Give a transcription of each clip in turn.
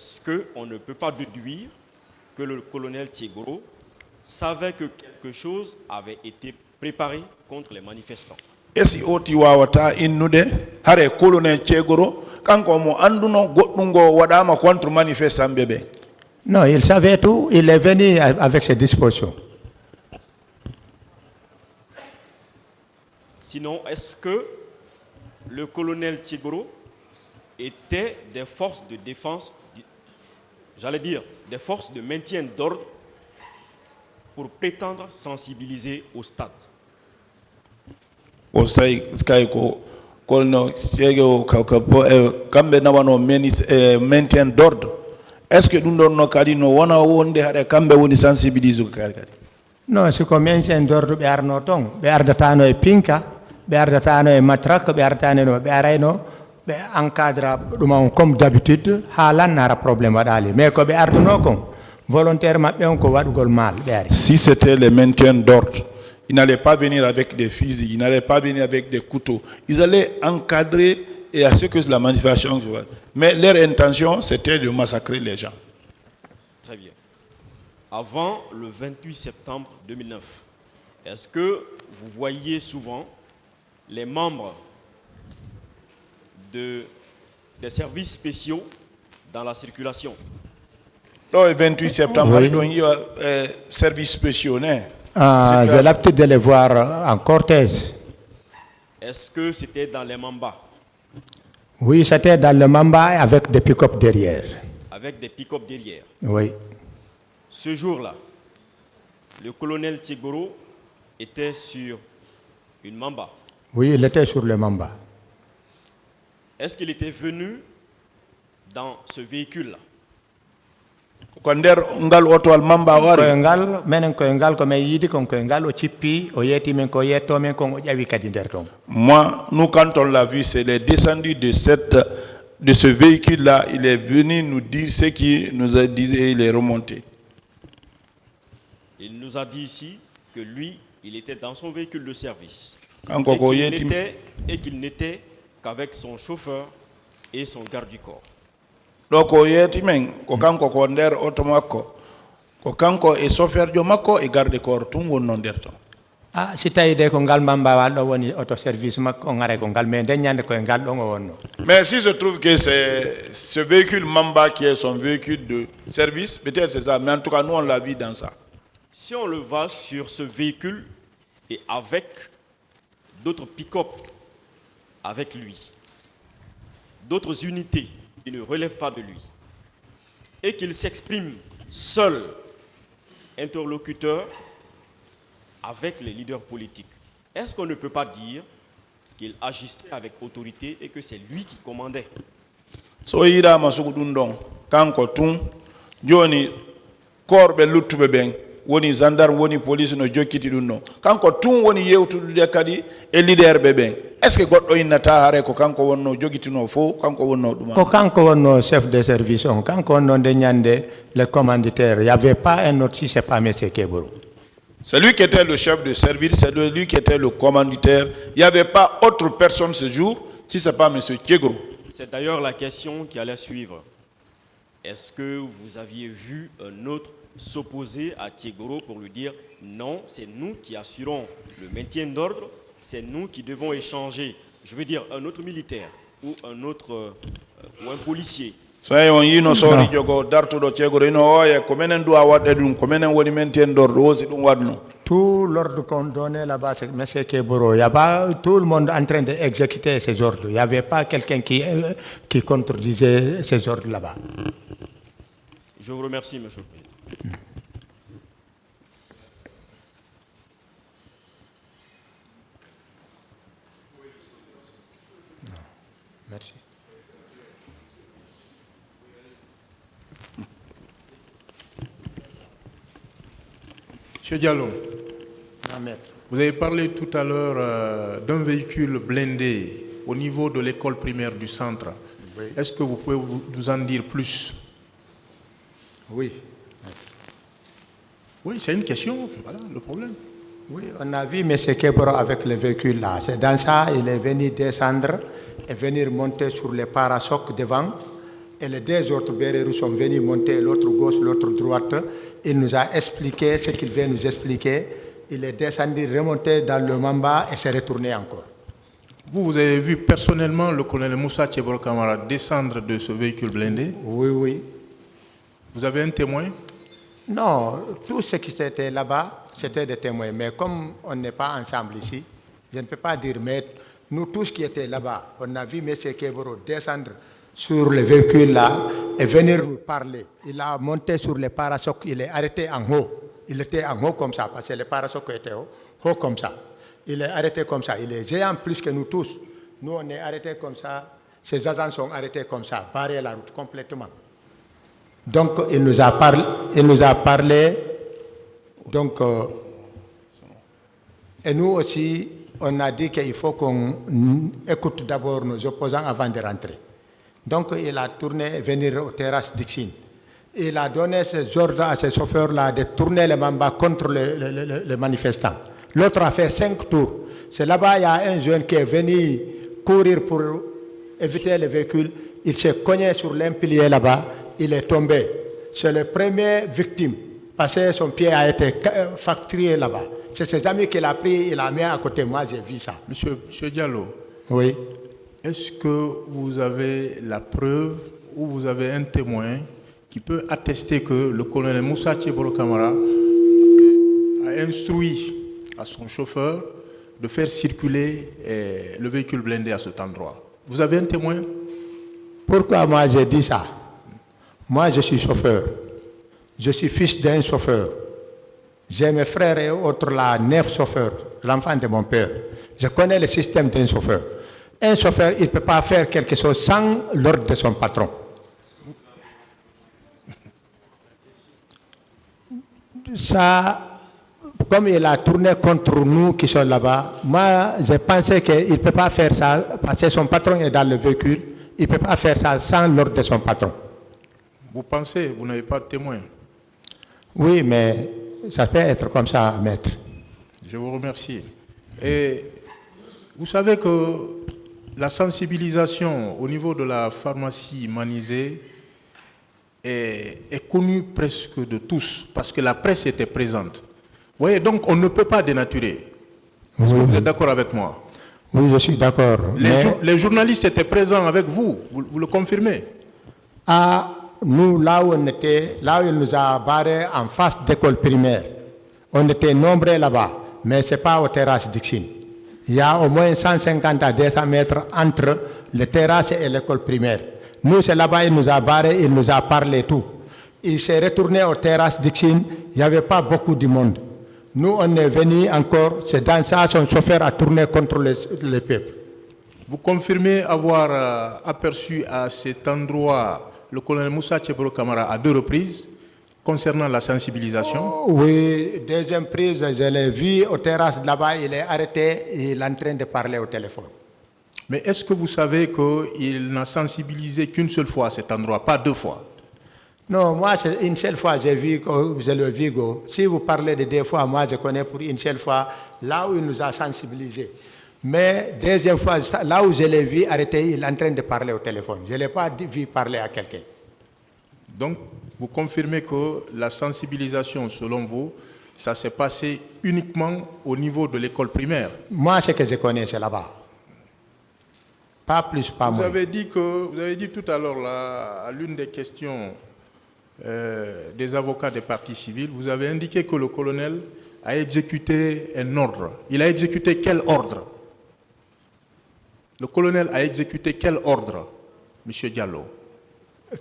est-ce qu'on ne peut pas déduire que le colonel Tiegoro savait que quelque chose avait été préparé contre les manifestants? Esi oti wawata innude hare colonel Tiegoro kanko mo anduno goddungo wadama contre manifestant bébé. Non, il savait tout, il est venu avec ses dispositions. Sinon, est-ce que le colonel Tiegoro était des forces de défense, j'allais dire des forces de maintien d'ordre, pour prétendre sensibiliser au stade? O say sky ko colonel Tiegoro kambe nawano maintien d'ordre. Est-ce que nous donnons no wana wonde hare kambe woni sensibiliser kadi? Non, c'est comme maintien d'ordre be arno ton, be ardatano e pinka, be ardatano e matraque, be ardatano be arayno, be encadra comme d'habitude, halan nara problème wadali. Mais ko be arduno kon volontairement be on ko wadugol mal be ari. Si c'était le maintien d'ordre, ils n'allaient pas venir avec des fusils, ils n'allaient pas venir avec des couteaux. Ils allaient encadrer et à ce que la manifestation se voit. Mais leur intention, c'était de massacrer les gens. Très bien. Avant le 28 septembre 2009, est-ce que vous voyez souvent les membres des services spéciaux dans la circulation? Le 28 septembre, il y a services spéciaux. J'ai l'habitude de les voir en cortège. Est-ce que c'était dans les Mamba? Oui, c'était dans le Mamba avec des pick-up derrière. Avec des pick-up derrière? Oui. Ce jour-là, le colonel Tiegoro était sur une Mamba? Oui, il était sur le Mamba. Est-ce qu'il était venu dans ce véhicule-là? Konder ngal oto al Mamba wari. Ngal menen ko ngal ko me yidi kon ko ngal o chippi o yeti men ko yetto men kon o jawi kadi der ton. Moi, nous quand on l'a vu, c'est le descendu de ce véhicule-là, il est venu nous dire ce qu'il nous a dit et il est remonté. Il nous a dit ici que lui, il était dans son véhicule de service. Et qu'il n'était qu'avec son chauffeur et son garde du corps. Donc, ko kanko ko nder auto makko ko kanko e chauffeur jo makko e garde corps tum wonno nder ton. Ah, si tawi de ko ngal Mamba wal do woni auto service makko ngare ko ngal mais deñande ko ngal do wonno. Mais si je trouve que c'est ce véhicule Mamba qui est son véhicule de service, peut-être c'est ça, mais en tout cas nous on l'a vu dans ça. Si on le voit sur ce véhicule et avec d'autres pick-up avec lui, d'autres unités qui ne relèvent pas de lui, et qu'il s'exprime seul, interlocuteur avec les leaders politiques, est-ce qu'on ne peut pas dire qu'il agissait avec autorité et que c'est lui qui commandait? So ira masugu dundon kanko tun joni korbe luttube ben woni gendarme woni police no jokkiti dum non kanko tun woni yewtude kadi e leader be ben. Est-ce que goddo innata hare ko kanko wonno jogitino fo kanko wonno dum? Ko kanko wonno chef de service on kanko wonno de nyande le commanditaire, il y avait pas un autre si c'est pas monsieur Keboro. C'est lui qui était le chef de service, c'est lui qui était le commanditaire. Il n'y avait pas autre personne ce jour si ce n'est pas monsieur Tiegoro. C'est d'ailleurs la question qui allait suivre. Est-ce que vous aviez vu un autre s'opposer à Tiegoro pour lui dire non, c'est nous qui assurons le maintien d'ordre, c'est nous qui devons échanger, je veux dire un autre militaire ou un autre ou un policier? So on yino sori jogo dartudo Tiegoro ino oye ko menen do wadde dum ko menen woni maintien d'ordre wosi dum wadno. Tout l'ordre qu'on donnait là-bas, c'est M. Keboro. Il y avait tout le monde en train d'exécuter ces ordres. Il n'y avait pas quelqu'un qui contredisait ces ordres là-bas. Je vous remercie, M. le Président. Merci. Monsieur Diallo, vous avez parlé tout à l'heure d'un véhicule blindé au niveau de l'école primaire du centre. Oui. Est-ce que vous pouvez nous en dire plus? Oui. Oui, c'est une question, voilà le problème. Oui, on a vu M. Keboro avec le véhicule là. C'est dans ça il est venu descendre et venir monter sur les parasocs devant et les deux autres Bérérous sont venus monter, l'autre gauche, l'autre droite. Il nous a expliqué ce qu'il veut nous expliquer. Il est descendu, remonté dans le Mamba et s'est retourné encore. Vous avez vu personnellement le colonel Moussa Tcheboro Kamara descendre de ce véhicule blindé? Oui, oui. Vous avez un témoin? Non, tous ceux qui étaient là-bas, c'était des témoins. Mais comme on n'est pas ensemble ici, je ne peux pas dire, mais nous tous qui étaient là-bas, on a vu M. Keboro descendre sur le véhicule là et venir nous parler. Il a monté sur les parasocs, il est arrêté en haut. Il était en haut comme ça, parce que les parasocs étaient haut comme ça. Il est arrêté comme ça. Il est géant plus que nous tous. Nous, on est arrêtés comme ça. Ces agents sont arrêtés comme ça, barrés la route complètement. Donc, il nous a parlé. Donc, et nous aussi, on a dit qu'il faut qu'on écoute d'abord nos opposants avant de rentrer. Donc, il a tourné, venir aux terrasses d'Ixine. Il a donné ses ordres à ces chauffeurs-là de tourner les mambas contre les manifestants. L'autre a fait 5 tours. C'est là-bas, il y a un jeune qui est venu courir pour éviter les véhicules. Il s'est cogné sur l'un pilier là-bas. Il est tombé. C'est le premier victime. Parce que son pied a été fracturé là-bas. C'est ses amis qu'il a pris, il a mis à côté. Moi, j'ai vu ça. Monsieur Diallo. Oui. Est-ce que vous avez la preuve ou vous avez un témoin qui peut attester que le colonel Moussa Tcheboro Kamara a instruit à son chauffeur de faire circuler le véhicule blindé à cet endroit? Vous avez un témoin? Pourquoi moi j'ai dit ça? Moi je suis chauffeur. Je suis fils d'un chauffeur. J'ai mes frères et autres là, 9 chauffeurs, l'enfant de mon père. Je connais le système d'un chauffeur. Un chauffeur, il ne peut pas faire quelque chose sans l'ordre de son patron. Ça, comme il a tourné contre nous qui sommes là-bas, moi, j'ai pensé qu'il ne peut pas faire ça parce que son patron est dans le véhicule. Il ne peut pas faire ça sans l'ordre de son patron. Vous pensez, vous n'avez pas de témoin? Oui, mais ça peut être comme ça, maître. Je vous remercie. Et vous savez que la sensibilisation au niveau de la pharmacie Manizé est connue presque de tous, parce que la presse était présente. Vous voyez, donc on ne peut pas dénaturer. Est-ce que vous êtes d'accord avec moi? Oui, je suis d'accord. Les journalistes étaient présents avec vous, vous le confirmez? Ah, nous, là où on était, là où il nous a barrés en face d'école primaire, on était nombreux là-bas, mais ce n'est pas aux terrasses d'Ixine. Il y a au moins 150 à 200 mètres entre les terrasses et l'école primaire. Nous, c'est là-bas, il nous a barrés, il nous a parlé tout. Il s'est retourné aux terrasses d'Ixine, il n'y avait pas beaucoup de monde. Nous, on est venus encore, c'est dans ça son chauffeur a tourné contre le peuple. Vous confirmez avoir aperçu à cet endroit le colonel Moussa Tcheboro Kamara à 2 reprises concernant la sensibilisation? Oui, deuxième prise, je l'ai vu aux terrasses là-bas, il est arrêté et il est en train de parler au téléphone. Mais est-ce que vous savez qu'il n'a sensibilisé qu'une seule fois à cet endroit, pas 2 fois? Non, moi, c'est une seule fois, j'ai vu, je le vis. Si vous parlez de 2 fois, moi, je connais pour une seule fois, là où il nous a sensibilisés. Mais deuxième fois, là où je l'ai vu arrêté, il est en train de parler au téléphone. Je ne l'ai pas vu parler à quelqu'un. Donc, vous confirmez que la sensibilisation, selon vous, ça s'est passé uniquement au niveau de l'école primaire? Moi, ce que je connais, c'est là-bas. Pas plus, pas moins. Vous avez dit tout à l'heure, à l'une des questions des avocats des partis civils, vous avez indiqué que le colonel a exécuté un ordre. Il a exécuté quel ordre? Le colonel a exécuté quel ordre, M. Diallo?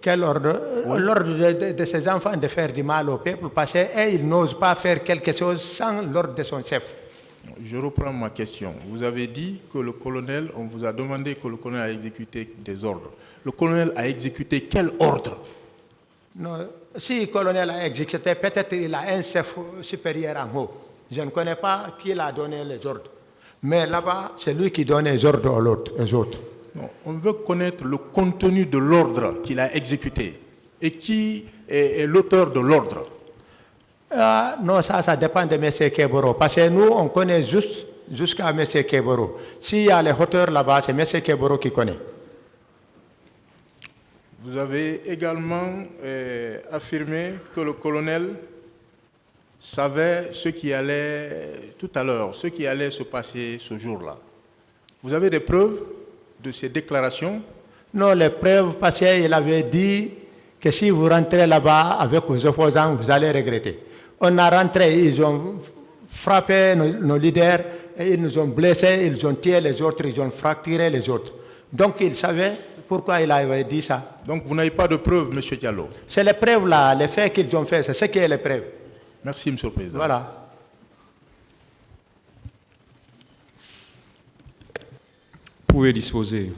Quel ordre? Oui. L'ordre de ses enfants de faire du mal au peuple, parce qu'ils n'osent pas faire quelque chose sans l'ordre de son chef. Je reprends ma question. Vous avez dit que le colonel, on vous a demandé que le colonel a exécuté des ordres. Le colonel a exécuté quel ordre? Non, si le colonel a exécuté, peut-être il a un chef supérieur en haut. Je ne connais pas qui l'a donné les ordres. Mais là-bas, c'est lui qui donne les ordres aux autres. Non, on veut connaître le contenu de l'ordre qu'il a exécuté. Et qui est l'auteur de l'ordre? Non, ça dépend de M. Keboro. Parce que nous, on connaît jusqu'à M. Keboro. S'il y a les auteurs là-bas, c'est M. Keboro qui connaît. Vous avez également affirmé que le colonel savait ce qui allait, tout à l'heure, ce qui allait se passer ce jour-là. Vous avez des preuves de ces déclarations? Non, les preuves, parce qu'il avait dit que si vous rentrez là-bas avec vos opposants, vous allez regretter. On a rentré, ils ont frappé nos leaders, et ils nous ont blessés, ils ont tué les autres, ils ont fracturé les autres. Donc il savait pourquoi il avait dit ça. Donc vous n'avez pas de preuves, M. Diallo? C'est les preuves là, les faits qu'ils ont fait, c'est ce qui est les preuves. Merci, M. le Président. Voilà. Vous pouvez disposer.